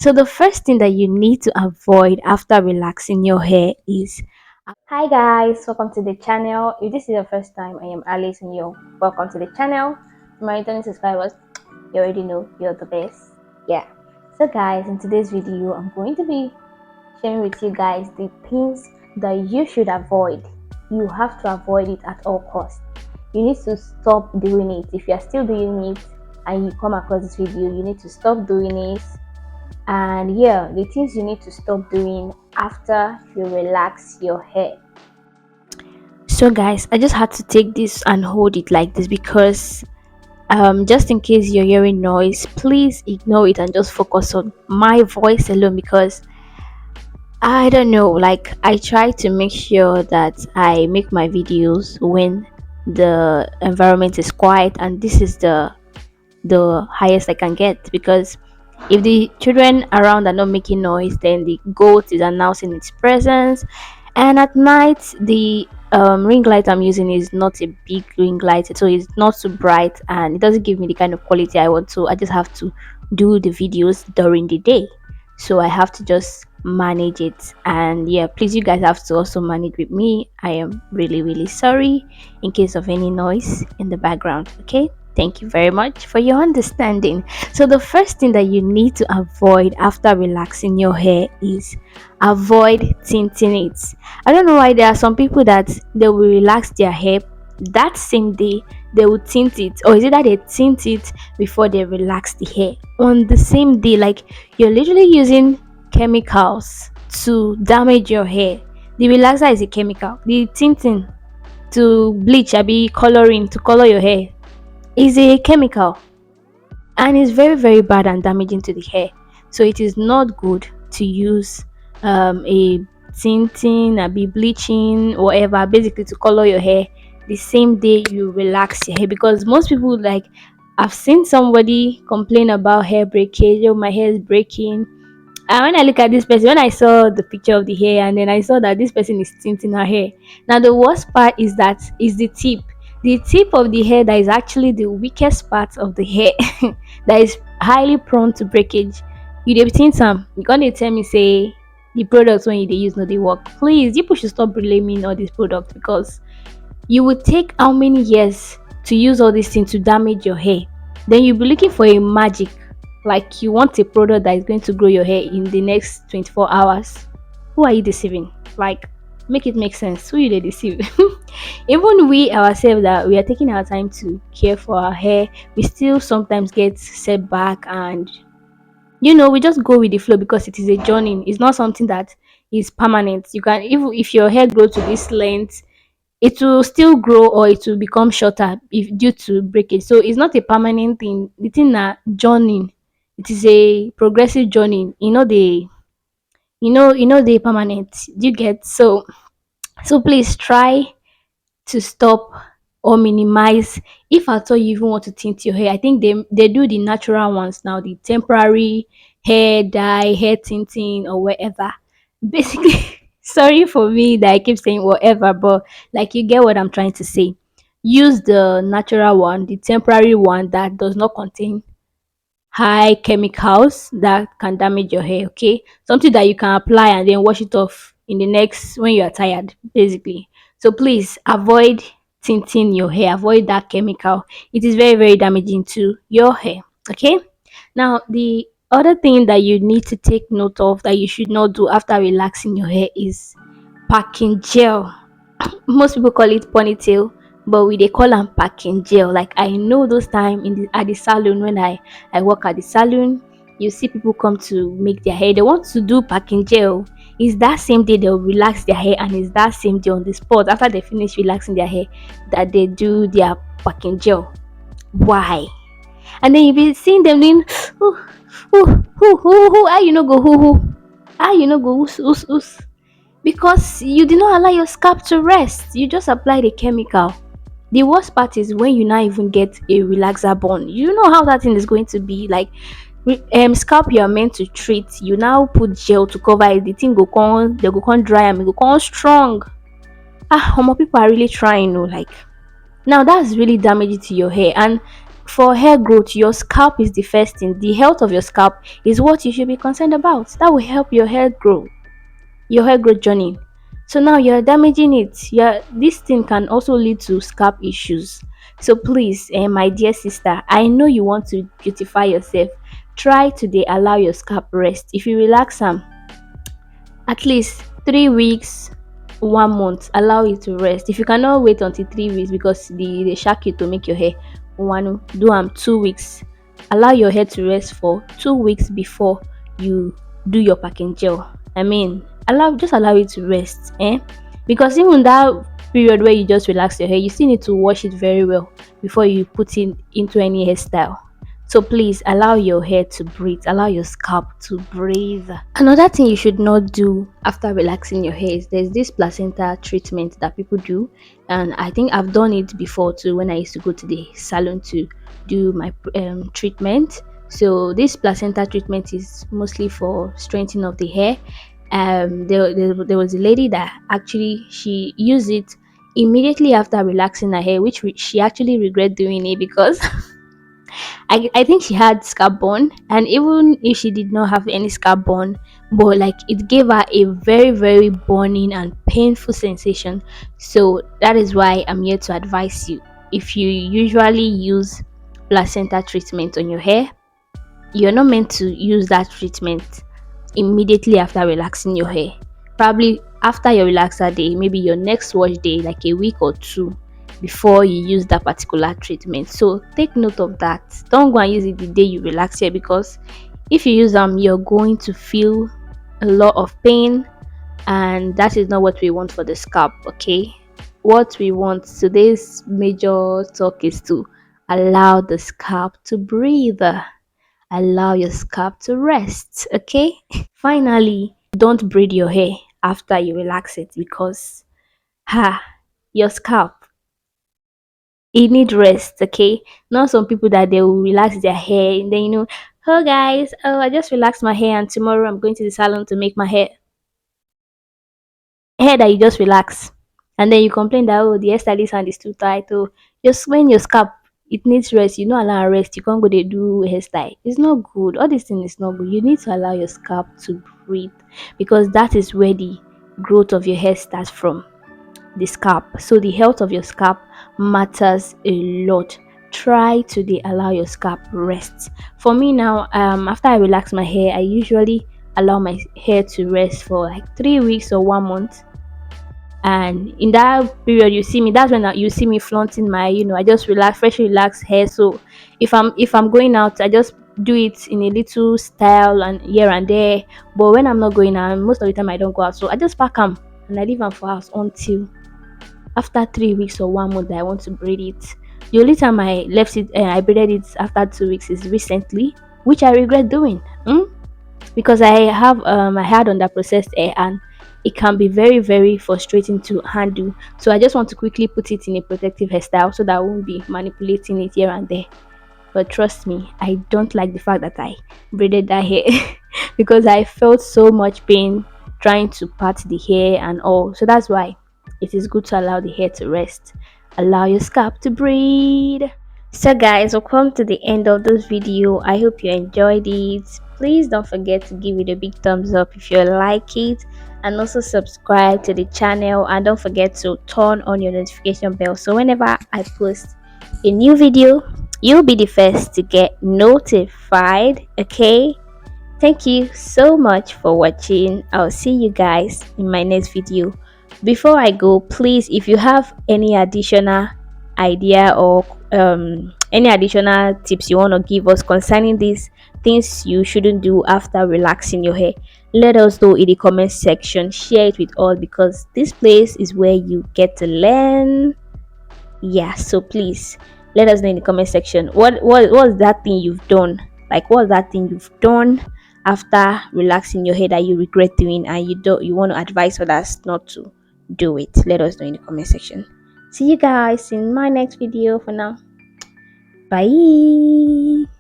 So the first thing that you need to avoid after relaxing your hair is hi guys, welcome to the channel. If this is your first time, I am Alice and you're welcome to the channel. To my returning subscribers, you already know you're the best. Yeah. So guys, in today's video, I'm going to be sharing with you guys the things that you should avoid. You have to avoid it at all costs. You need to stop doing it. If you're still doing it and you come across this video, you need to stop doing it. And yeah, the things you need to stop doing after you relax your hair. So guys, I just had to take this and hold it like this because just in case you're hearing noise, please ignore it and just focus on my voice alone, because I don't know, like I try to make sure that I make my videos when the environment is quiet, and this is the highest I can get, because if the children around are not making noise, then the goat is announcing its presence. And at night, the ring light I'm using is not a big ring light, so it's not too bright and it doesn't give me the kind of quality I want. So I just have to do the videos during the day. So I have to just manage it. And yeah, please, you guys have to also manage with me. I am really, really sorry in case of any noise in the background. Okay. Thank you very much for your understanding. So, the first thing that you need to avoid after relaxing your hair is avoid tinting it. I don't know why there are some people that they will relax their hair that same day, they will tint it, or is it that they tint it before they relax the hair on the same day? Like, you're literally using chemicals to damage your hair. The relaxer is a chemical, the tinting to bleach, I be coloring to color your hair is a chemical, and it's very, very bad and damaging to the hair. So it is not good to use a tinting, a be bleaching, whatever, basically to color your hair the same day you relax your hair. Because most people, like, I've seen somebody complain about hair breakage. Oh, my hair is breaking. And when I look at this person, when I saw the picture of the hair, and then I saw that this person is tinting her hair. Now the worst part is that is the tip. The tip of the hair that is actually the weakest part of the hair that is highly prone to breakage. You dey tint am, you gonna tell me say the products when you dey use no dey work. Please, people should stop blaming all these products, because you would take how many years to use all these things to damage your hair? Then you'll be looking for a magic, like you want a product that is going to grow your hair in the next 24 hours. Who are you deceiving? Like, make it make sense. Who you they deceive? Even we ourselves, that we are taking our time to care for our hair, we still sometimes get setback, and we just go with the flow because it is a journey. It's not something that is permanent. You can, if your hair grows to this length, it will still grow or it will become shorter if due to breakage. So it's not a permanent thing. The thing na journey. It is a progressive journey. The permanent. Do you get? So please try to stop or minimize, if at all you even want to tint your hair. I think they do the natural ones now, the temporary hair dye, hair tinting, or whatever. Basically, sorry for me that I keep saying whatever, but like, you get what I'm trying to say. Use the natural one, the temporary one that does not contain high chemicals that can damage your hair. Okay, something that you can apply and then wash it off in the next when you are tired, basically. So please avoid tinting your hair, avoid that chemical. It is very, very damaging to your hair. Okay, now the other thing that you need to take note of that you should not do after relaxing your hair is packing gel. Most people call it ponytail, but we they call them packing gel. Like, I know those time at the salon, when I work at the salon, you see people come to make their hair, they want to do packing gel. Is that same day they'll relax their hair, and is that same day on the spot after they finish relaxing their hair that they do their packing gel? Why? And then you be seeing them doing who, how you know go who, how you know go who's, because you did not allow your scalp to rest. You just apply the chemical. The worst part is when you now even get a relaxer bond. You know how that thing is going to be like. Scalp you are meant to treat. You now put gel to cover it. The thing go come, they go come dry and it go come strong. People are really trying. No, like, now that's really damaging to your hair. And for hair growth, your scalp is the first thing. The health of your scalp is what you should be concerned about. That will help your hair growth journey. So now you're damaging it. This thing can also lead to scalp issues. So please, my dear sister, I know you want to beautify yourself. Try to dey allow your scalp rest. If you relax am at least 3 weeks, 1 month, allow it to rest. If you cannot wait until 3 weeks because they shark you to make your hair, one do 2 weeks. Allow your hair to rest for 2 weeks before you do your packing gel. I mean, allow it to rest, because even that period where you just relax your hair, you still need to wash it very well before you put it into any hairstyle. So please allow your hair to breathe, allow your scalp to breathe. Another thing you should not do after relaxing your hair is there's this placenta treatment that people do, and I think I've done it before too when I used to go to the salon to do my treatment. So this placenta treatment is mostly for strengthening of the hair. There was a lady that actually she used it immediately after relaxing her hair, which she actually regret doing it because I think she had scalp burn, and even if she did not have any scalp burn, but like it gave her a very, very burning and painful sensation. So that is why I'm here to advise you. If you usually use placenta treatment on your hair, you're not meant to use that treatment immediately after relaxing your hair. Probably after your relaxer day, maybe your next wash day, like a week or two before you use that particular treatment. So take note of that. Don't go and use it the day you relax here, because if you use them, you're going to feel a lot of pain, and that is not what we want for the scalp. Okay, what we want, today's major talk is to allow the scalp to breathe, allow your scalp to rest. Okay. Finally, don't braid your hair after you relax it, because your scalp, it need rest. Okay. Not some people that they will relax their hair and then oh guys, oh, I just relaxed my hair and tomorrow I'm going to the salon to make my hair that you just relax, and then you complain that, oh, the hairstylist hand is too tight. Oh, just when your scalp, it needs rest, you don't allow rest, you can't go they do hairstyle. It's not good. All these things is not good. You need to allow your scalp to breathe, because that is where the growth of your hair starts from, the scalp. So the health of your scalp matters a lot. Try to allow your scalp rest. For me now, after I relax my hair, I usually allow my hair to rest for like 3 weeks or 1 month. And in that period, you see me, that's when you see me flaunting my, I just freshly relaxed hair. So if I'm going out, I just do it in a little style and here and there. But when I'm not going out, most of the time I don't go out, so I just pack them and I leave them for house until after 3 weeks or 1 month that I want to braid it. The only time I left it, I braided it after 2 weeks is recently, which I regret doing. Because I had under processed hair, and it can be very, very frustrating to handle. So I just want to quickly put it in a protective hairstyle so that I won't be manipulating it here and there. But trust me, I don't like the fact that I braided that hair because I felt so much pain trying to part the hair and all. So that's why it is good to allow the hair to rest. Allow your scalp to breathe. So guys, we'll come to the end of this video. I hope you enjoyed it. Please don't forget to give it a big thumbs up if you like it, and also subscribe to the channel, and don't forget to turn on your notification bell so whenever I post a new video, you'll be the first to get notified. Okay, thank you so much for watching. I'll see you guys in my next video. Before I go, please, if you have any additional idea or any additional tips you want to give us concerning these things you shouldn't do after relaxing your hair, let us know in the comment section. Share it with all, because this place is where you get to learn. Yeah, so please let us know in the comment section what's that thing you've done, like what's that thing you've done after relaxing your hair that you regret doing, and you want to advise others not to do it. Let us know in the comment section. See you guys in my next video. For now, bye.